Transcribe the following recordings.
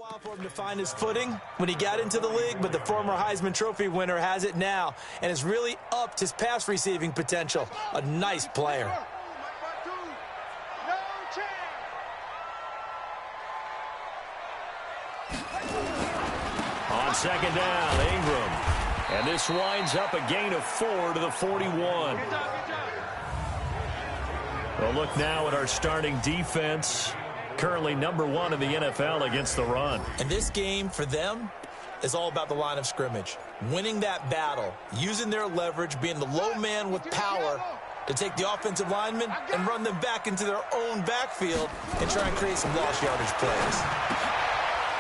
While for him to find his footing when he got into the league, but the former Heisman Trophy winner has it now and has really upped his pass receiving potential. A nice player. On second down, Ingram. And this winds up a gain of 4 to the 41. We'll look now at our starting defense. Currently number 1 in the NFL against the run. And this game for them is all about the line of scrimmage. Winning that battle, using their leverage, being the low man with power to take the offensive linemen and run them back into their own backfield and try and create some lost yardage plays.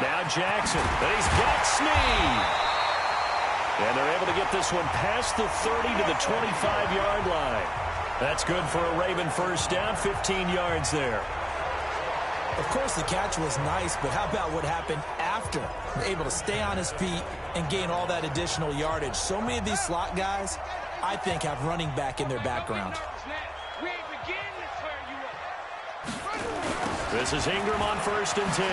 Now Jackson, and he's got Snead. And they're able to get this one past the 30 to the 25-yard line. That's good for a Raven first down, 15 yards there. Of course, the catch was nice, but how about what happened after? Able to stay on his feet and gain all that additional yardage. So many of these slot guys, I think, have running back in their background. This is Ingram on 1st and 10.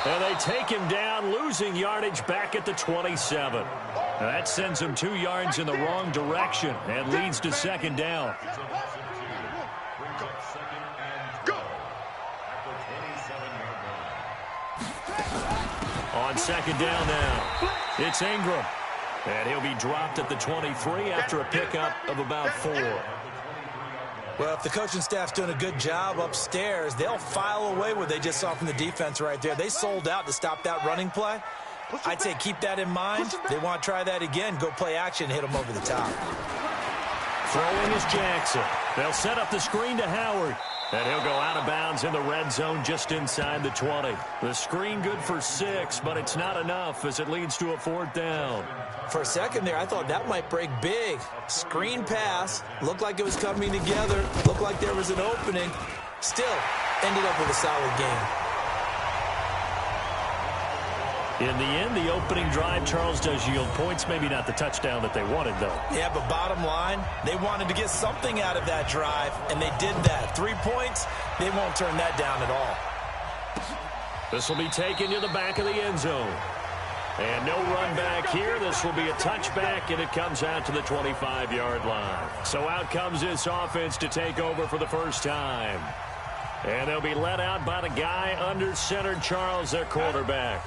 And they take him down, losing yardage back at the 27. Now that sends him 2 yards in the wrong direction and leads to second down. On second down now, it's Ingram. And he'll be dropped at the 23 after a pickup of about 4. Well, if the coaching staff's doing a good job upstairs, they'll file away what they just saw from the defense right there. They sold out to stop that running play. I'd say keep that in mind. They want to try that again. Go play action, hit them over the top. Throwing is Jackson. They'll set up the screen to Howard. And he'll go out of bounds in the red zone just inside the 20. The screen good for 6, but it's not enough as it leads to a 4th down. For a second there, I thought that might break big. Screen pass. Looked like it was coming together. Looked like there was an opening. Still, ended up with a solid game. In the end, the opening drive, Charles, does yield points. Maybe not the touchdown that they wanted, though. Yeah, but bottom line, they wanted to get something out of that drive, and they did that. 3 points, they won't turn that down at all. This will be taken to the back of the end zone. And no run back here. This will be a touchback, and it comes out to the 25-yard line. So out comes this offense to take over for the first time. And they'll be let out by the guy under center, Charles, their quarterback.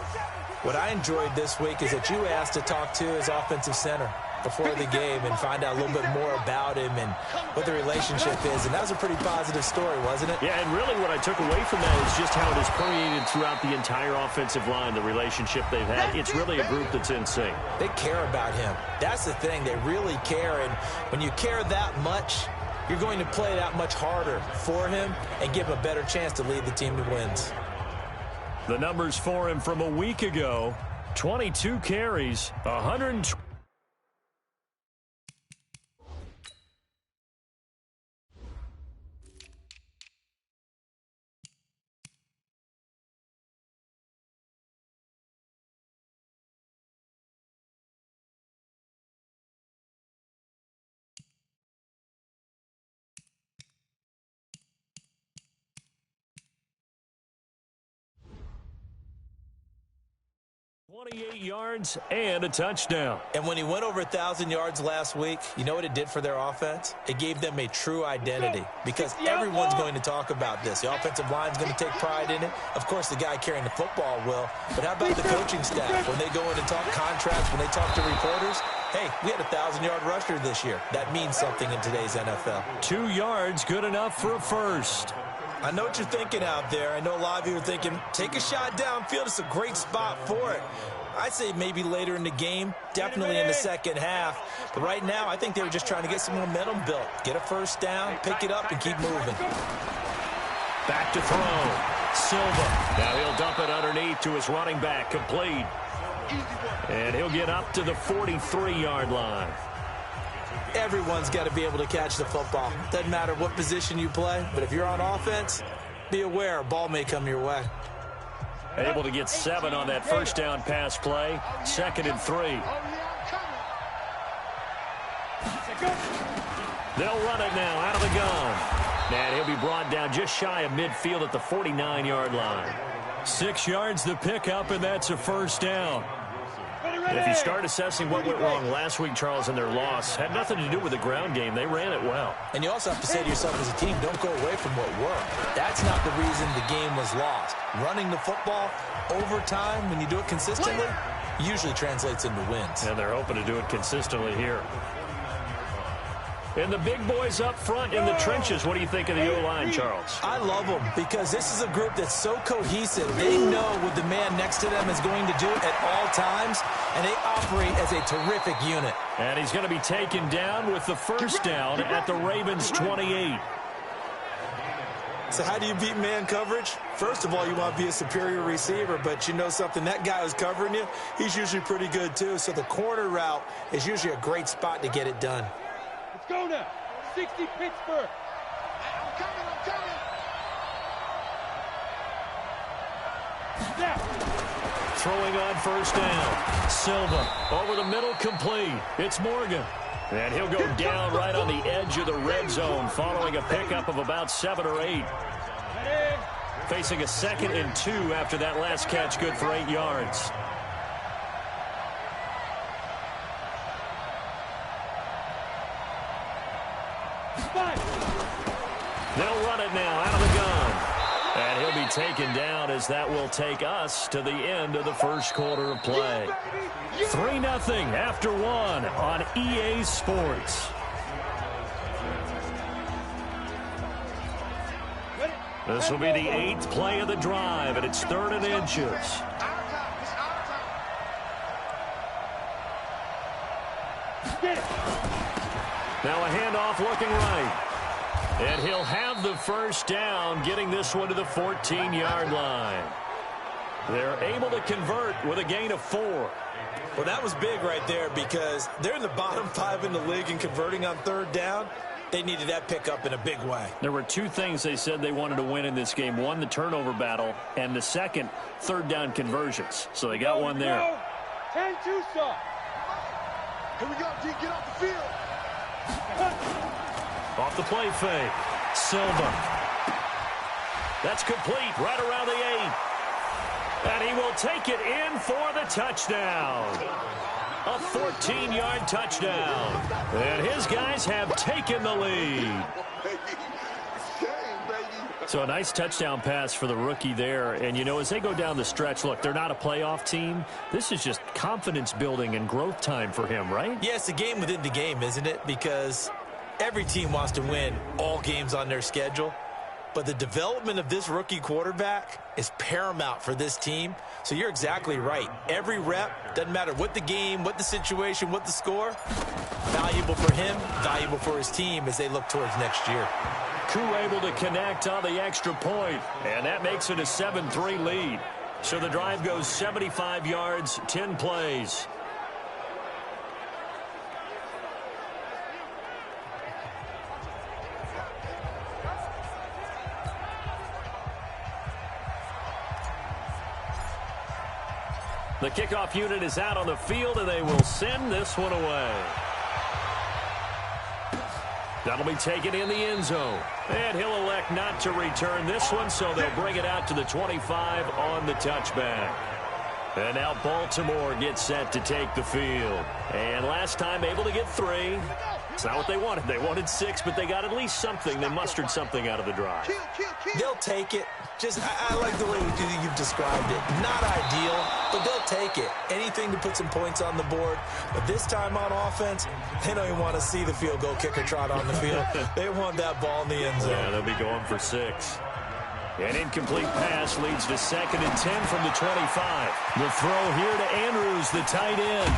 What I enjoyed this week is that you asked to talk to his offensive center before the game and find out a little bit more about him and what the relationship is. And that was a pretty positive story, wasn't it? Yeah, and really what I took away from that is just how it has permeated throughout the entire offensive line, the relationship they've had. It's really a group that's in sync. They care about him. That's the thing. They really care. And when you care that much, you're going to play that much harder for him and give him a better chance to lead the team to wins. The numbers for him from a week ago, 22 carries, 120. yards and a touchdown. And when he went over 1,000 yards last week, you know what it did for their offense? It gave them a true identity because everyone's going to talk about this. The offensive line's going to take pride in it. Of course, the guy carrying the football will. But how about the coaching staff? When they go in and talk contracts, when they talk to reporters, hey, we had a 1,000-yard rusher this year. That means something in today's NFL. 2 yards, good enough for a first. I know what you're thinking out there. I know a lot of you are thinking, take a shot downfield. It's a great spot for it. I'd say maybe later in the game, definitely in the second half. But right now, I think they were just trying to get some momentum built. Get a first down, pick it up, and keep moving. Back to throw. Silva. Now he'll dump it underneath to his running back. Complete. And he'll get up to the 43-yard line. Everyone's got to be able to catch the football. Doesn't matter what position you play, but if you're on offense, be aware a ball may come your way. Able to get 7 on that first down pass play. 2nd and 3. They'll run it now out of the gun. And he'll be brought down just shy of midfield at the 49-yard line. 6 yards the pickup, and that's a first down. And if you start assessing what went wrong last week, Charles, in their loss, had nothing to do with the ground game. They ran it well. And you also have to say to yourself as a team, don't go away from what worked. That's not the reason the game was lost. Running the football over time, when you do it consistently, usually translates into wins. And they're hoping to do it consistently here. And the big boys up front in the trenches. What do you think of the O-line, Charles? I love them because this is a group that's so cohesive. They know what the man next to them is going to do at all times, and they operate as a terrific unit. And he's going to be taken down with the first down at the Ravens' 28. So how do you beat man coverage? First of all, you want to be a superior receiver, but you know something, that guy who's covering you, he's usually pretty good too. So the corner route is usually a great spot to get it done. Go now. 60 Pittsburgh. I'm coming. Snap. Throwing on first down. Silva over the middle, complete. It's Morgan. And he'll go down right on the edge of the red zone following a pickup of about 7 or 8. Facing a 2nd and 2 after that last catch, good for 8 yards. They'll run it now out of the gun. And he'll be taken down as that will take us to the end of the first quarter of play. 3-0 after 1 on EA Sports. This will be the 8th play of the drive, and it's 3rd and inches. Now a handoff looking right. And he'll have the first down, getting this one to the 14-yard line. They're able to convert with a gain of 4. Well, that was big right there because they're in the bottom 5 in the league and converting on 3rd down. They needed that pickup in a big way. There were 2 things they said they wanted to win in this game. One, the turnover battle, and the second, 3rd down conversions. So they got one there. 10-2 stop. Here we go, D. Get off the field. Off the play fake. Silva. That's complete right around the 8. And he will take it in for the touchdown. A 14-yard touchdown. And his guys have taken the lead. So a nice touchdown pass for the rookie there. And, you know, as they go down the stretch, look, they're not a playoff team. This is just confidence building and growth time for him, right? Yeah, it's a game within the game, isn't it? Because every team wants to win all games on their schedule. But the development of this rookie quarterback is paramount for this team. So you're exactly right. Every rep, doesn't matter what the game, what the situation, what the score, valuable for him, valuable for his team as they look towards next year. Koo able to connect on the extra point, and that makes it a 7-3 lead. So the drive goes 75 yards, 10 plays. The kickoff unit is out on the field, and they will send this one away. That'll be taken in the end zone. And he'll elect not to return this one, so they'll bring it out to the 25 on the touchback. And now Baltimore gets set to take the field. And last time able to get 3. It's not what they wanted. They wanted 6, but they got at least something. They mustered something out of the drive. They'll take it. Just, I like the way you've described it. Not ideal, but they'll take it. Anything to put some points on the board. But this time on offense, they don't even want to see the field goal kicker trot on the field. They want that ball in the end zone. Yeah, they'll be going for 6. An incomplete pass leads to 2nd and 10 from the 25. The throw here to Andrews, the tight end.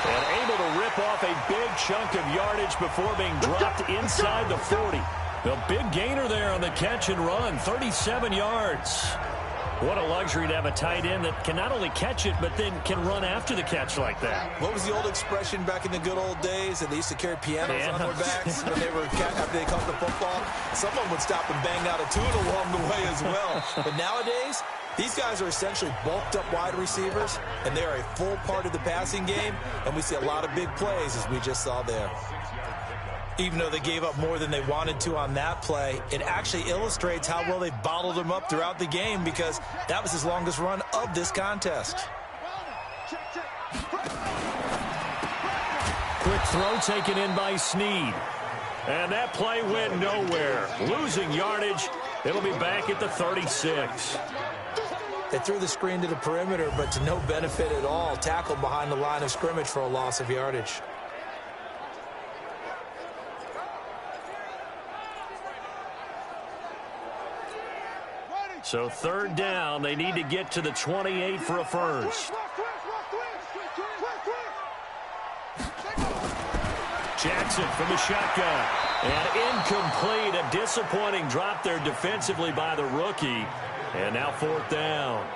And able to rip off a big chunk of yardage before being dropped inside the 40. The big gainer there on the catch and run, 37 yards. What a luxury to have a tight end that can not only catch it, but then can run after the catch like that. What was the old expression back in the good old days? That they used to carry pianos on their backs when they were after they caught the football. Someone would stop and bang out a tune along the way as well. But nowadays, these guys are essentially bulked up wide receivers, and they are a full part of the passing game, and we see a lot of big plays as we just saw there. Even though they gave up more than they wanted to on that play, it actually illustrates how well they bottled them up throughout the game because that was his longest run of this contest. Quick throw taken in by Snead. And that play went nowhere. Losing yardage. It'll be back at the 36. They threw the screen to the perimeter, but to no benefit at all. Tackled behind the line of scrimmage for a loss of yardage. So third down, they need to get to the 28 for a first. Jackson from the shotgun. And incomplete. A disappointing drop there defensively by the rookie. And now fourth down.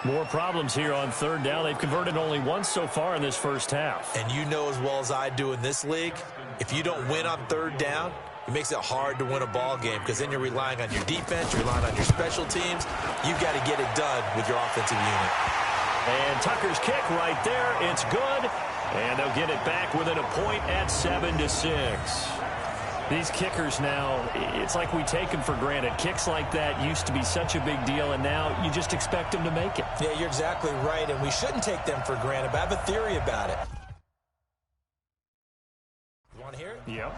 More problems here on third down. They've converted only once so far in this first half. And you know as well as I do in this league, if you don't win on third down, it makes it hard to win a ball game because then you're relying on your defense, you're relying on your special teams. You've got to get it done with your offensive unit. And Tucker's kick right there. It's good. And they'll get it back within a point at 7-6. These kickers now, it's like we take them for granted. Kicks like that used to be such a big deal, and now you just expect them to make it. Yeah, you're exactly right, and we shouldn't take them for granted, but I have a theory about it. You want to hear it? Yep.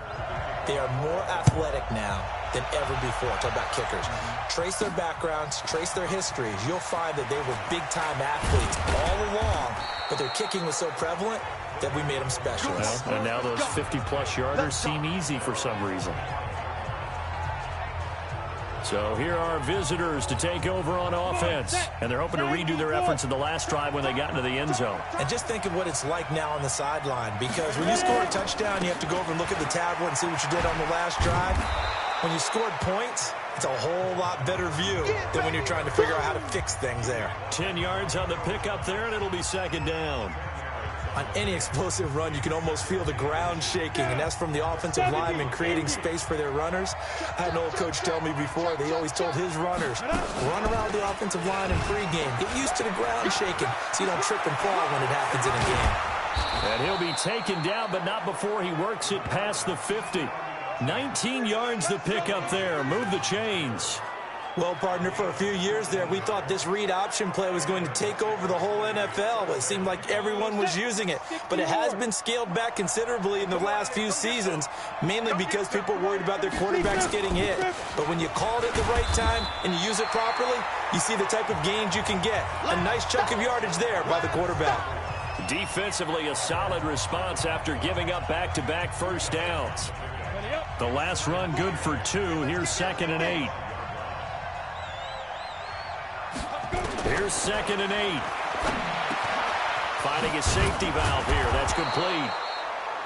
They are more athletic now than ever before. Talk about kickers. Trace their backgrounds, trace their histories. You'll find that they were big-time athletes all along, but their kicking was so prevalent that we made them specialists. Well, and now those 50-plus yarders seem easy for some reason. So here are visitors to take over on offense. And they're hoping to redo their efforts in the last drive when they got into the end zone. And just think of what it's like now on the sideline, because when you score a touchdown, you have to go over and look at the tablet and see what you did on the last drive. When you scored points, it's a whole lot better view than when you're trying to figure out how to fix things there. 10 yards on the pickup there, and it'll be second down. On any explosive run, you can almost feel the ground shaking, and that's from the offensive linemen creating space for their runners. I had an old coach tell me before, they always told his runners, run around the offensive line in pregame. Get used to the ground shaking so you don't trip and fall when it happens in a game. And he'll be taken down, but not before he works it past the 50. 19 yards to pick up there. Move the chains. Well, partner, for a few years there, we thought this read option play was going to take over the whole NFL. It seemed like everyone was using it. But it has been scaled back considerably in the last few seasons, mainly because people are worried about their quarterbacks getting hit. But when you call it at the right time and you use it properly, you see the type of gains you can get. A nice chunk of yardage there by the quarterback. Defensively, a solid response after giving up back-to-back first downs. The last run good for 2. Here's 2nd and 8. Here's 2nd and 8. Finding a safety valve here. That's complete.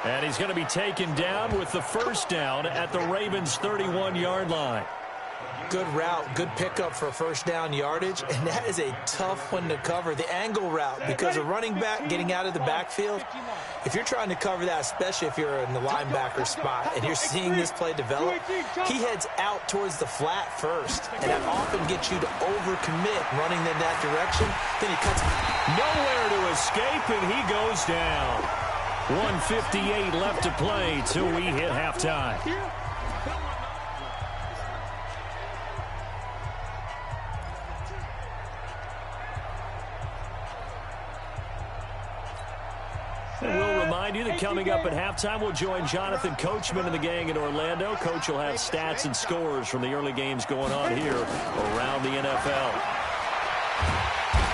And he's going to be taken down with the first down at the Ravens' 31-yard line. Good route, good pickup for first down yardage, and that is a tough one to cover, the angle route, because a running back getting out of the backfield, if you're trying to cover that, especially if you're in the linebacker spot and you're seeing this play develop, he heads out towards the flat first, and that often gets you to overcommit running in that direction. Then he cuts nowhere to escape, and he goes down. 1:58 left to play till we hit halftime. And we'll remind you that coming up at halftime, we'll join Jonathan Coachman and the gang in Orlando. Coach will have stats and scores from the early games going on here around the NFL.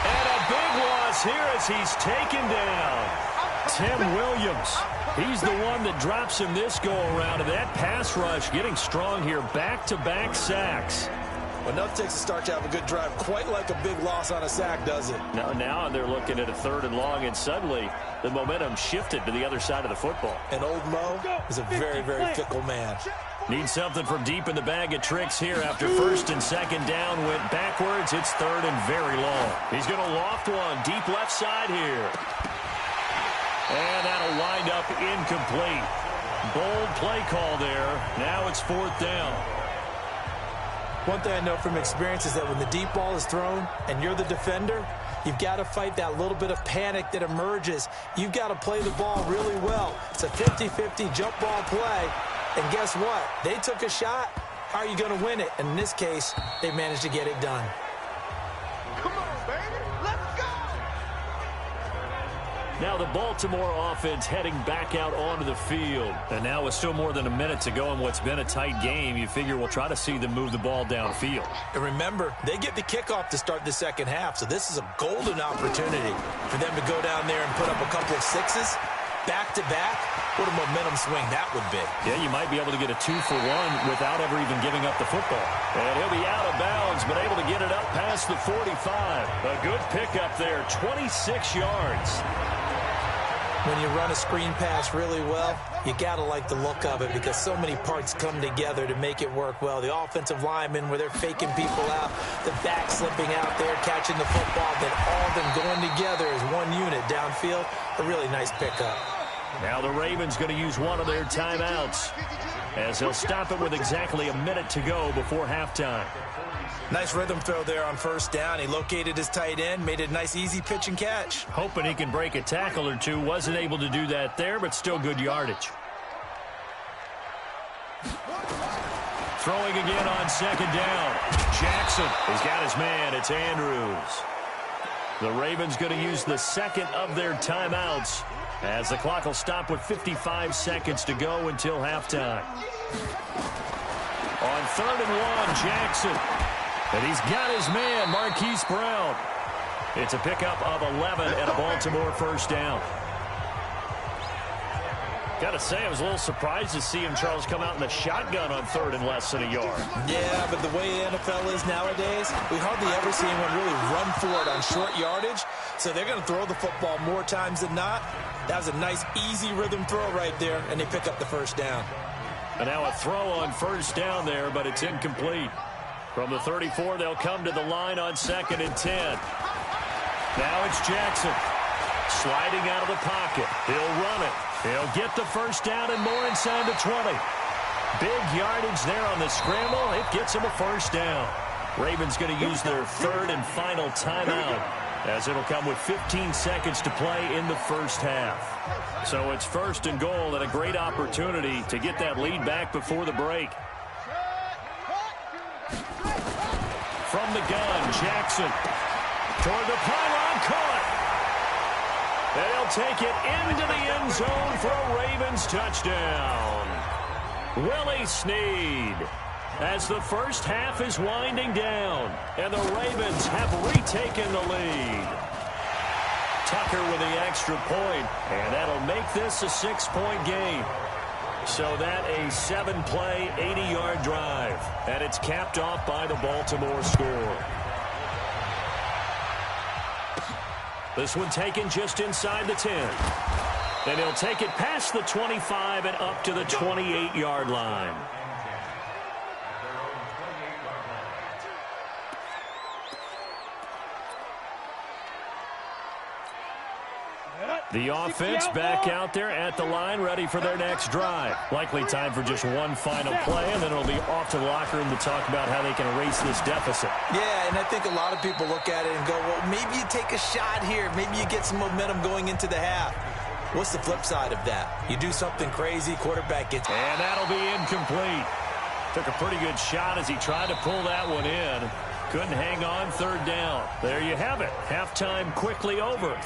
And a big loss here as he's taken down. Tim Williams. He's the one that drops him this go-around. And that pass rush getting strong here. Back-to-back sacks. Well, enough takes a start to have a good drive. Quite like a big loss on a sack, does it? Now they're looking at a 3rd and long, and suddenly the momentum shifted to the other side of the football. And old Mo is a very, very fickle man. Needs something from deep in the bag of tricks here after 1st and 2nd down. Went backwards. It's 3rd and very long. He's going to loft one deep left side here. And that'll wind up incomplete. Bold play call there. Now it's 4th down. One thing I know from experience is that when the deep ball is thrown and you're the defender, you've got to fight that little bit of panic that emerges. You've got to play the ball really well. It's a 50-50 jump ball play. And guess what? They took a shot. How are you going to win it? And in this case, they managed to get it done. Come on, baby. Let's go. Now the Baltimore offense heading back out onto the field. And now with still more than a minute to go in what's been a tight game, you figure we'll try to see them move the ball downfield. And remember, they get the kickoff to start the second half, so this is a golden opportunity for them to go down there and put up a couple of sixes back-to-back. What a momentum swing that would be. Yeah, you might be able to get a 2-for-1 without ever even giving up the football. And he'll be out of bounds, but able to get it up past the 45. A good pickup there, 26 yards. When you run a screen pass really well, you got to like the look of it because so many parts come together to make it work well. The offensive linemen, where they're faking people out, the back slipping out there, catching the football, then all of them going together as one unit downfield. A really nice pickup. Now the Ravens going to use one of their timeouts as they'll stop it with exactly a minute to go before halftime. Nice rhythm throw there on first down. He located his tight end, made it a nice easy pitch and catch. Hoping he can break a tackle or two. Wasn't able to do that there, but still good yardage. Throwing again on second down. Jackson has got his man. It's Andrews. The Ravens going to use the second of their timeouts as the clock will stop with 55 seconds to go until halftime. On 3rd and 1, Jackson. And he's got his man, Marquise Brown. It's a pickup of 11 and a Baltimore first down. Got to say, I was a little surprised to see him, Charles, come out in the shotgun on 3rd and less than a yard. Yeah, but the way the NFL is nowadays, we hardly ever see anyone really run for it on short yardage. So they're going to throw the football more times than not. That was a nice, easy rhythm throw right there, and they pick up the first down. And now a throw on first down there, but it's incomplete. From the 34, they'll come to the line on 2nd and 10. Now it's Jackson. Sliding out of the pocket. He'll run it. He'll get the first down and more inside the 20. Big yardage there on the scramble. It gets him a first down. Ravens going to use their 3rd and final timeout, as it'll come with 15 seconds to play in the first half. So it's 1st and goal, and a great opportunity to get that lead back before the break. From the gun, Jackson toward the pylon, caught. And he'll take it into the end zone for a Ravens touchdown. Willie Snead, as the first half is winding down, and the Ravens have retaken the lead. Tucker with the extra point, and that'll make this a 6-point game. So that a 7-play, 80-yard drive, and it's capped off by the Baltimore score. This one taken just inside the 10. And he'll take it past the 25 and up to the 28-yard line. The offense back out there at the line, ready for their next drive. Likely time for just one final play, and then it'll be off to the locker room to talk about how they can erase this deficit. Yeah, and I think a lot of people look at it and go, well, maybe you take a shot here. Maybe you get some momentum going into the half. What's the flip side of that? You do something crazy, quarterback gets... And that'll be incomplete. Took a pretty good shot as he tried to pull that one in. Couldn't hang on 3rd down. There you have it. Halftime quickly over.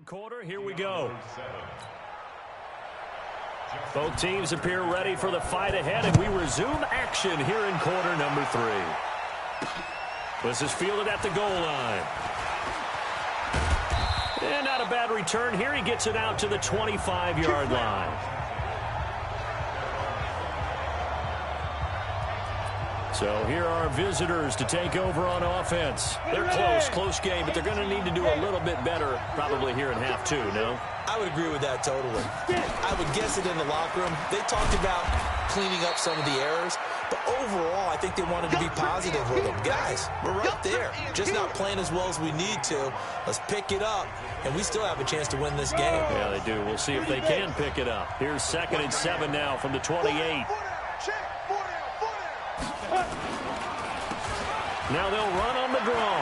Third quarter, here we go. Both teams appear ready for the fight ahead, and we resume action here in quarter number 3. This is fielded at the goal line. And not a bad return here. He gets it out to the 25-yard line. So here are visitors to take over on offense. They're close game, but they're going to need to do a little bit better probably here in half 2, no? I would agree with that totally. I would guess it in the locker room. They talked about cleaning up some of the errors, but overall, I think they wanted to be positive with them. Guys, we're right there. Just not playing as well as we need to. Let's pick it up, and we still have a chance to win this game. Yeah, they do. We'll see if they can pick it up. Here's 2nd and 7 now from the 28. Now they'll run on the draw.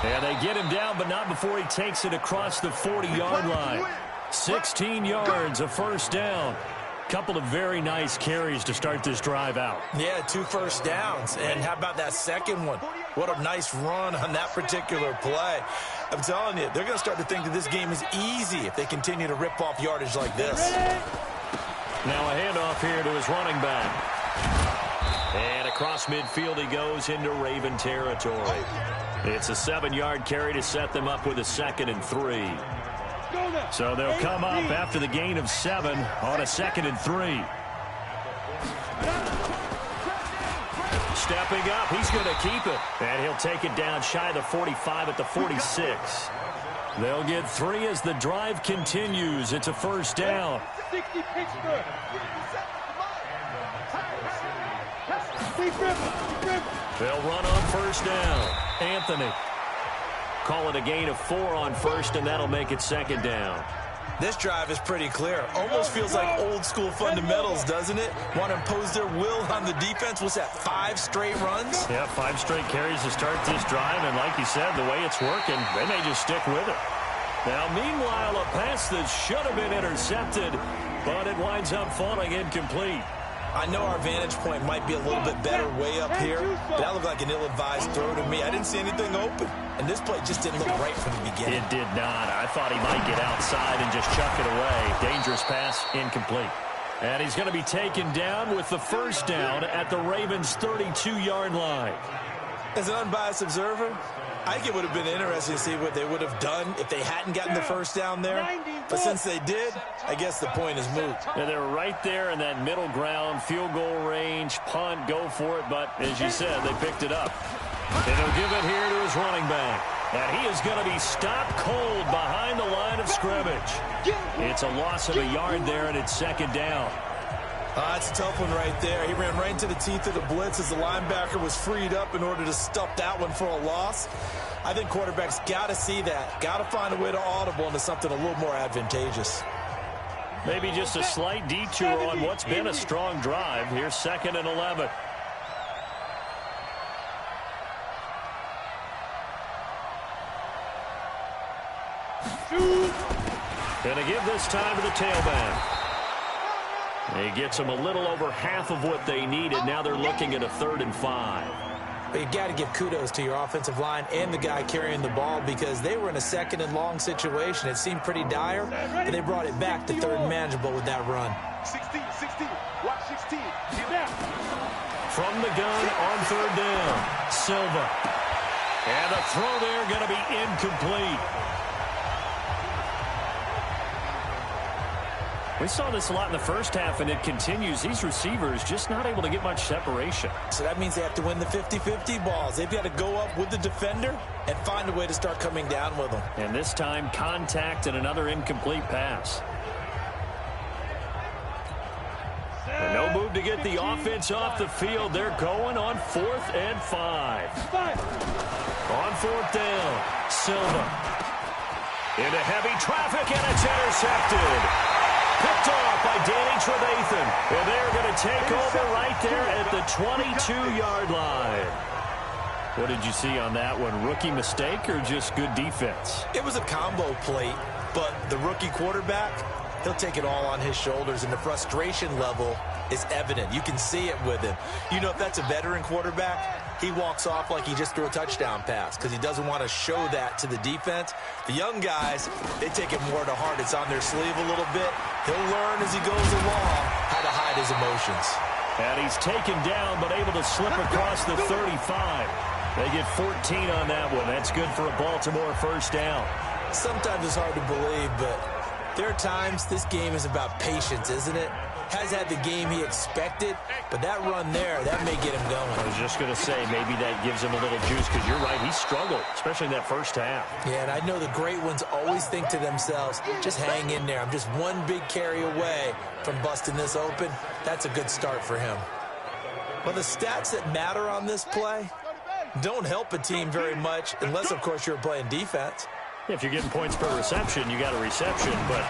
And they get him down, but not before he takes it across the 40-yard line. 16 yards, a first down. Couple of very nice carries to start this drive out. Yeah, 2 first downs. And how about that second one? What a nice run on that particular play. I'm telling you, they're going to start to think that this game is easy if they continue to rip off yardage like this. Now a handoff here to his running back. And across midfield he goes into Raven territory. It's a 7-yard carry to set them up with a 2nd and 3. So they'll come up after the gain of 7 on a 2nd and 3. Stepping up, he's going to keep it. And he'll take it down shy of the 45 at the 46. They'll get 3 as the drive continues. It's a first down. 60 Pittsburgh. They'll run on first down. Anthony. Call it a gain of 4 on first, and that'll make it 2nd down. This drive is pretty clear. Almost feels like old school fundamentals, doesn't it? Want to impose their will on the defense. What's that, 5 straight runs? Yeah, 5 straight carries to start this drive, and like you said, the way it's working, they may just stick with it. Now, meanwhile, a pass that should have been intercepted, but it winds up falling incomplete. I know our vantage point might be a little bit better way up here, but that looked like an ill-advised throw to me. I didn't see anything open, and this play just didn't look right from the beginning. It did not. I thought he might get outside and just chuck it away. Dangerous pass, incomplete. And he's going to be taken down with the first down at the Ravens' 32-yard line. As an unbiased observer, I think it would have been interesting to see what they would have done if they hadn't gotten the first down there. But since they did, I guess the point is moot. And they're right there in that middle ground, field goal range, punt, go for it. But as you said, they picked it up. And he'll give it here to his running back. And he is going to be stopped cold behind the line of scrimmage. It's a loss of a yard there, and it's 2nd down. That's a tough one right there. He ran right into the teeth of the blitz as the linebacker was freed up in order to stuff that one for a loss. I think quarterbacks got to see that. Got to find a way to audible into something a little more advantageous. Maybe just a slight detour on what's been a strong drive. Here's 2nd and 11. Gonna give this time to the tailback. He gets them a little over half of what they needed. Now they're looking at a 3rd and 5. But you got to give kudos to your offensive line and the guy carrying the ball because they were in a 2nd and long situation. It seemed pretty dire, but they brought it back to 3rd and manageable with that run. 16, watch 16. From the gun on 3rd down, Silva. And the throw there going to be incomplete. We saw this a lot in the first half, and it continues. These receivers just not able to get much separation. So that means they have to win the 50-50 balls. They've got to go up with the defender and find a way to start coming down with them. And this time, contact and another incomplete pass. And no move to get the offense off the field. They're going on 4th and 5. On 4th down, Silva. Into heavy traffic, and it's intercepted. Picked off by Danny Trevathan. And they're going to take over right there at the 22-yard line. What did you see on that one? Rookie mistake or just good defense? It was a combo plate, but the rookie quarterback, he'll take it all on his shoulders, and the frustration level is evident. You can see it with him. You know, if that's a veteran quarterback, he walks off like he just threw a touchdown pass because he doesn't want to show that to the defense. The young guys, they take it more to heart. It's on their sleeve a little bit. He'll learn as he goes along how to hide his emotions. And he's taken down but able to slip across the 35. They get 14 on that one. That's good for a Baltimore first down. Sometimes it's hard to believe, but there are times this game is about patience, isn't it? Has had the game he expected, but that run there, that may get him going. I was just going to say, maybe that gives him a little juice because you're right, he struggled, especially in that first half. Yeah, and I know the great ones always think to themselves, just hang in there. I'm just one big carry away from busting this open. That's a good start for him. Well, the stats that matter on this play don't help a team very much unless, of course, you're playing defense. If you're getting points per reception, you got a reception, but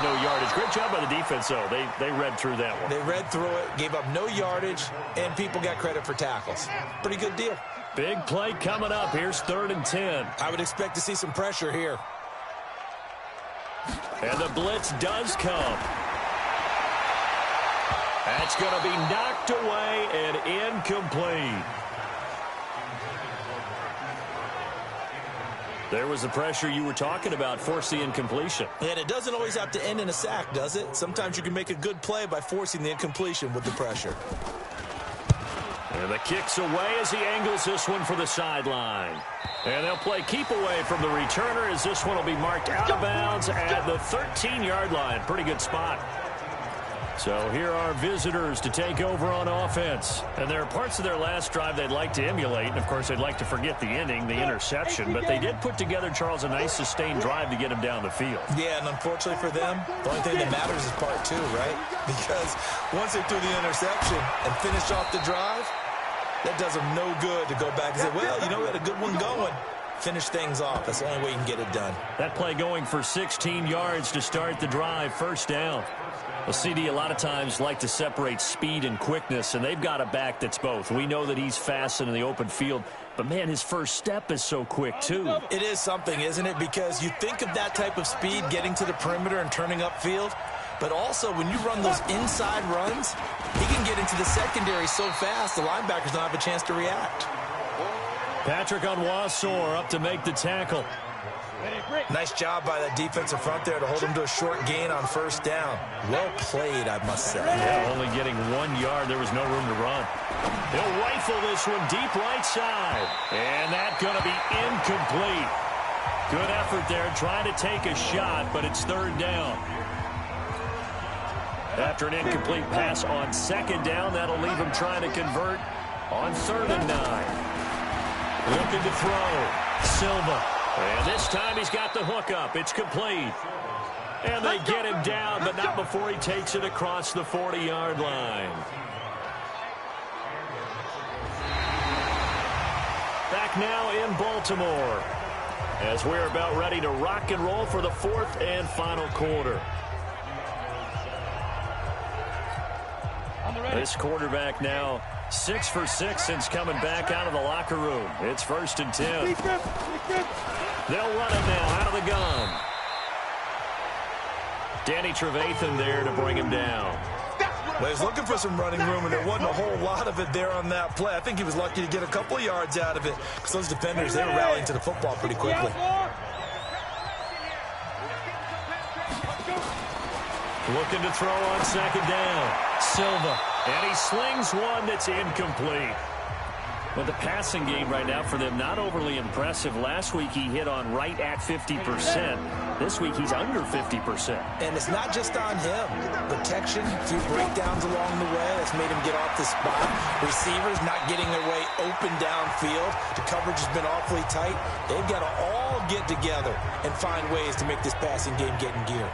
no yardage. Great job by the defense, though. They read through that one. They read through it, gave up no yardage, and people got credit for tackles. Pretty good deal. Big play coming up. Here's 3rd and 10. I would expect to see some pressure here. And the blitz does come. That's going to be knocked away and incomplete. There was the pressure you were talking about, force the incompletion. And it doesn't always have to end in a sack, does it? Sometimes you can make a good play by forcing the incompletion with the pressure. And the kick's away as he angles this one for the sideline. And they'll play keep away from the returner as this one will be marked out of bounds at the 13-yard line. Pretty good spot. So here are visitors to take over on offense. And there are parts of their last drive they'd like to emulate. And, of course, they'd like to forget the ending, the interception. But they did put together, Charles, a nice sustained drive to get him down the field. Yeah, and unfortunately for them, the only thing that matters is part 2, right? Because once they threw the interception and finished off the drive, that does them no good to go back and say, well, you know, we had a good one going. Finish things off. That's the only way you can get it done. That play going for 16 yards to start the drive, first down. Well, CD, a lot of times like to separate speed and quickness, and they've got a back that's both. We know that he's fast in the open field, but, man, his first step is so quick, too. It is something, isn't it? Because you think of that type of speed getting to the perimeter and turning upfield, but also when you run those inside runs, he can get into the secondary so fast the linebackers don't have a chance to react. Patrick Onwuasor up to make the tackle. Nice job by that defensive front there to hold him to a short gain on first down. Well played, I must say. Yeah, only getting 1 yard. There was no room to run. He'll rifle this one deep right side. And that's going to be incomplete. Good effort there trying to take a shot, but it's 3rd down. After an incomplete pass on 2nd down, that'll leave him trying to convert on 3rd and 9. Looking to throw. Silva. And this time he's got the hook up. It's complete. And they get him down, but not before he takes it across the 40-yard line. Back now in Baltimore as we're about ready to rock and roll for the 4th and final quarter. This quarterback now 6 for 6 since coming back out of the locker room. It's 1st and 10. They'll run it now out of the gun. Danny Trevathan there to bring him down. Well, he's looking for some running room, and there wasn't a whole lot of it there on that play. I think he was lucky to get a couple of yards out of it because those defenders, they were rallying to the football pretty quickly. Looking to throw on 2nd down. Silva. And he slings one that's incomplete. But the passing game right now for them, not overly impressive. Last week he hit on right at 50%. This week he's under 50%. And it's not just on him. Protection, a few breakdowns along the way. That's made him get off the spot. Receivers not getting their way open downfield. The coverage has been awfully tight. They've got to all get together and find ways to make this passing game get in gear.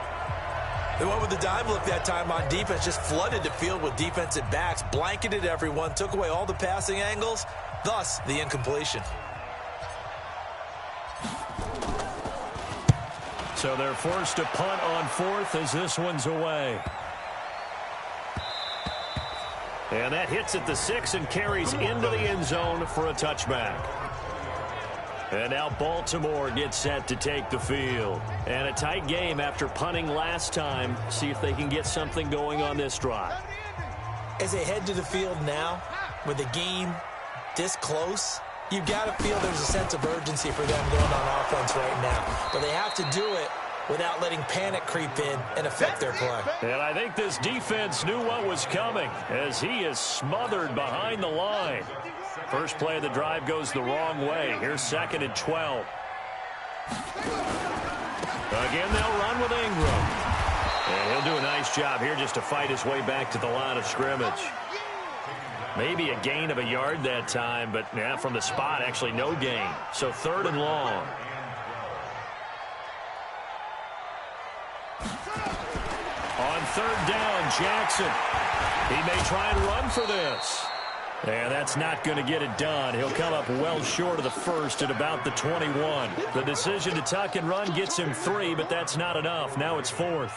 They went with the dive look that time on defense, just flooded the field with defensive backs, blanketed everyone, took away all the passing angles, thus the incompletion. So they're forced to punt on 4th as this one's away. And that hits at the 6 and carries into the end zone for a touchback. And now Baltimore gets set to take the field. And a tight game after punting last time. See if they can get something going on this drive. As they head to the field now, with the game this close, you've got to feel there's a sense of urgency for them going on offense right now. But they have to do it without letting panic creep in and affect their play. And I think this defense knew what was coming as he is smothered behind the line. First play of the drive goes the wrong way. Here's 2nd and 12. Again, they'll run with Ingram. And he'll do a nice job here just to fight his way back to the line of scrimmage. Maybe a gain of a yard that time, but yeah, from the spot, actually no gain. So 3rd and long. On 3rd down, Jackson. He may try and run for this. And that's not going to get it done. He'll come up well short of the first at about the 21. The decision to tuck and run gets him 3, but that's not enough. Now it's 4th.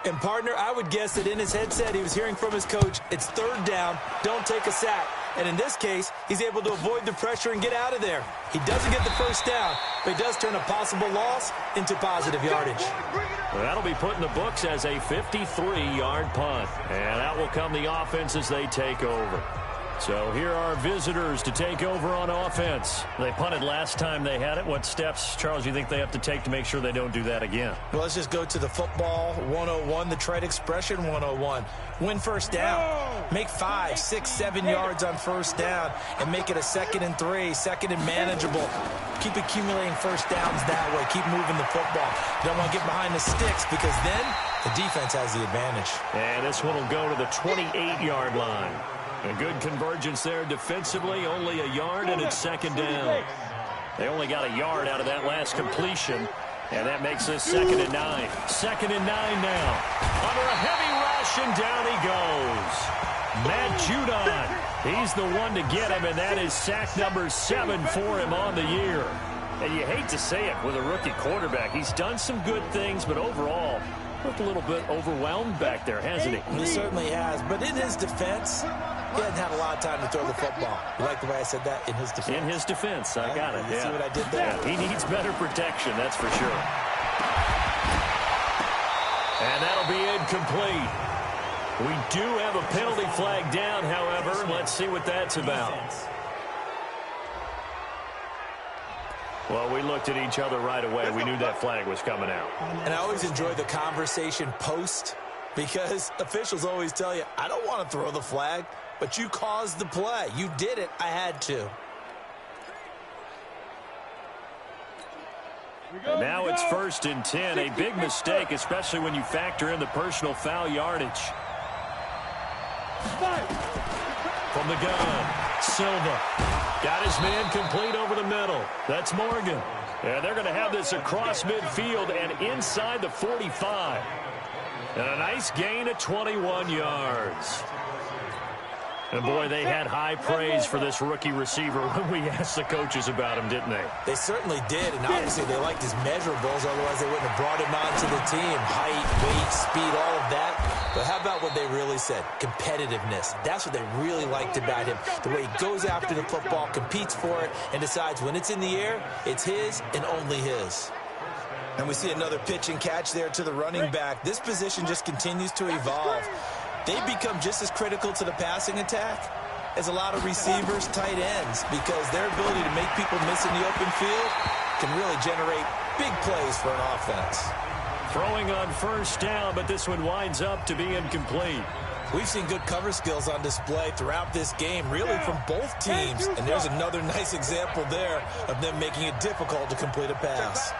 And, partner, I would guess that in his headset he was hearing from his coach, it's 3rd down, don't take a sack. And in this case, he's able to avoid the pressure and get out of there. He doesn't get the first down, but he does turn a possible loss into positive yardage. Well, that'll be put in the books as a 53-yard punt. And that will come the offense as they take over. So here are visitors to take over on offense. They punted last time they had it. What steps, Charles, you think they have to take to make sure they don't do that again? Well, let's just go to the football 101, the trade expression 101. Win first down. Make 5, 6, 7 yards on first down and make it a 2nd and 3, 2nd and manageable. Keep accumulating first downs that way. Keep moving the football. You don't want to get behind the sticks because then the defense has the advantage. And this one will go to the 28-yard line. A good convergence there defensively, only a yard, and it's 2nd down. They only got a yard out of that last completion, and that makes this 2nd and 9. 2nd and 9 now. Under a heavy rush, and down he goes. Matt Judon, he's the one to get him, and that is sack number 7 for him on the year. And you hate to say it with a rookie quarterback. He's done some good things, but overall, looked a little bit overwhelmed back there, hasn't he? He certainly has, but in his defense, he hasn't had a lot of time to throw the football. You like the way I said that? In his defense. In his defense. I got it. You see what I did there? Yeah, he needs better protection, that's for sure. And that'll be incomplete. We do have a penalty flag down, however. Let's see what that's about. Well, we looked at each other right away. We knew that flag was coming out. And I always enjoy the conversation post because officials always tell you, I don't want to throw the flag, but you caused the play. You did it. I had to. And now it's 1st and 10. A big mistake, especially when you factor in the personal foul yardage. From the gun, Silva. Got his man complete over the middle. That's Morgan. And they're going to have this across midfield and inside the 45. And a nice gain of 21 yards. And, boy, they had high praise for this rookie receiver when we asked the coaches about him, didn't they? They certainly did, and obviously they liked his measurables, otherwise they wouldn't have brought him onto the team. Height, weight, speed, all of that. But how about what they really said? Competitiveness. That's what they really liked about him. The way he goes after the football, competes for it, and decides when it's in the air, it's his and only his. And we see another pitch and catch there to the running back. This position just continues to evolve. They've become just as critical to the passing attack as a lot of receivers, tight ends, because their ability to make people miss in the open field can really generate big plays for an offense. Throwing on first down, but this one winds up to be incomplete. We've seen good cover skills on display throughout this game, really from both teams. And there's another nice example there of them making it difficult to complete a pass.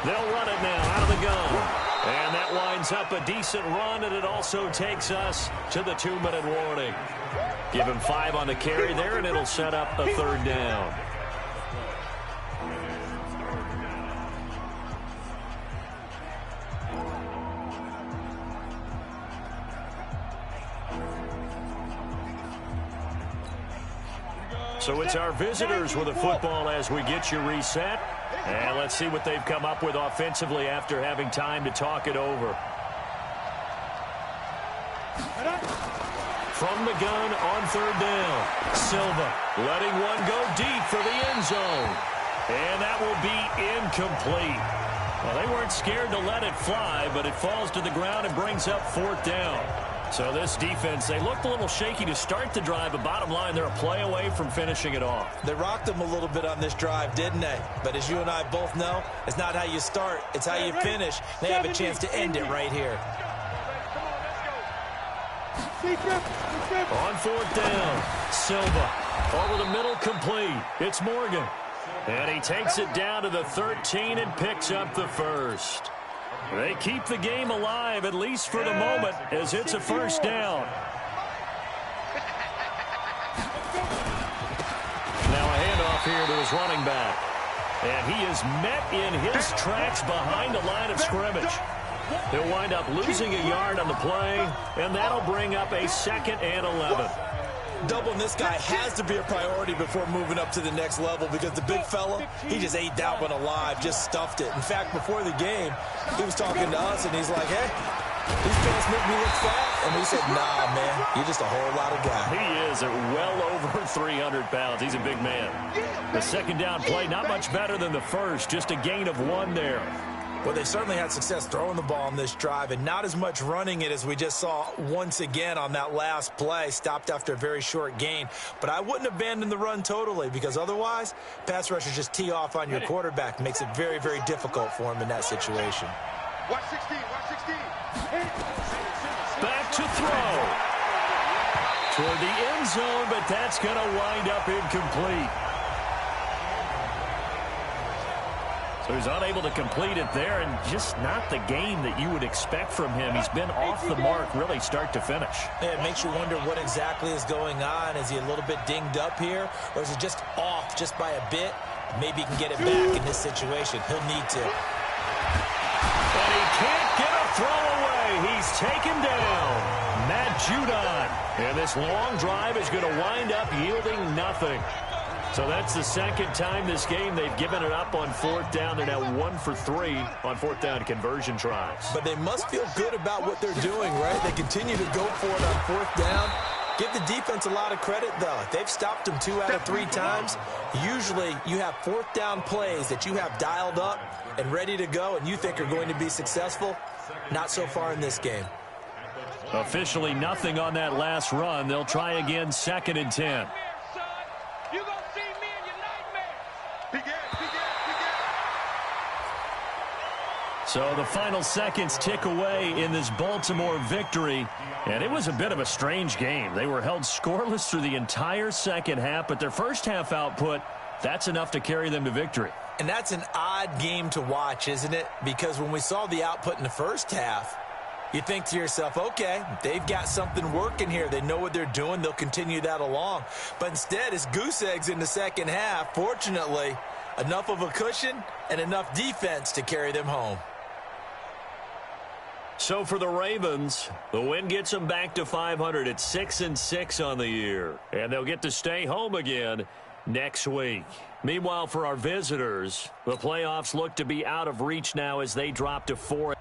They'll run it now out of the gun. And that winds up a decent run, and it also takes us to the 2-minute warning. Give him 5 on the carry there, and it'll set up a 3rd down. So it's our visitors with the football as we get you reset. And let's see what they've come up with offensively after having time to talk it over. From the gun on 3rd down. Silva letting one go deep for the end zone. And that will be incomplete. Well, they weren't scared to let it fly, but it falls to the ground and brings up 4th down. So this defense, they looked a little shaky to start the drive, but bottom line, they're a play away from finishing it off. They rocked them a little bit on this drive, didn't they? But as you and I both know, it's not how you start, it's how you finish. They have a chance to end it right here. On 4th down, Silva over the middle, complete. It's Morgan. And he takes it down to the 13 and picks up the first. They keep the game alive, at least for the moment, as it's a 1st down. Now a handoff here to his running back. And he is met in his tracks behind the line of scrimmage. He'll wind up losing a yard on the play, and that'll bring up a 2nd and 11. Doubling this guy has to be a priority before moving up to the next level because the big fella, he just ate that one alive, just stuffed it. In fact, before the game, he was talking to us, and he's like, hey, these pants make me look fat. And we said, nah, man, you're just a whole lot of guy. He is at well over 300 pounds. He's a big man. The 2nd down play, not much better than the first, just a gain of 1 there. Well, they certainly had success throwing the ball on this drive and not as much running it as we just saw once again on that last play. Stopped after a very short gain. But I wouldn't abandon the run totally because otherwise, pass rushers just tee off on your quarterback. Makes it very, very difficult for him in that situation. Watch 16, watch 16. Back to throw. Toward the end zone, but that's going to wind up incomplete. So he's unable to complete it there, and just not the game that you would expect from him. He's been off the mark really start to finish. Yeah, it makes you wonder what exactly is going on. Is he a little bit dinged up here, or is it just off just by a bit? Maybe he can get it back in this situation. He'll need to. And he can't get a throw away. He's taken down. Matt Judon. And this long drive is going to wind up yielding nothing. So that's the 2nd time this game they've given it up on 4th down. They're now 1 for 3 on 4th down conversion tries. But they must feel good about what they're doing, right? They continue to go for it on 4th down. Give the defense a lot of credit, though. They've stopped them 2 out of 3 times. Usually you have 4th down plays that you have dialed up and ready to go and you think are going to be successful. Not so far in this game. Officially nothing on that last run. They'll try again, 2nd and 10. So the final seconds tick away in this Baltimore victory, and it was a bit of a strange game. They were held scoreless through the entire 2nd half, but their first half output, that's enough to carry them to victory. And that's an odd game to watch, isn't it? Because when we saw the output in the first half, you think to yourself, okay, they've got something working here. They know what they're doing. They'll continue that along. But instead, it's goose eggs in the 2nd half. Fortunately, enough of a cushion and enough defense to carry them home. So for the Ravens, the win gets them back to 500 at 6-6 on the year. And they'll get to stay home again next week. Meanwhile, for our visitors, the playoffs look to be out of reach now as they drop to 4.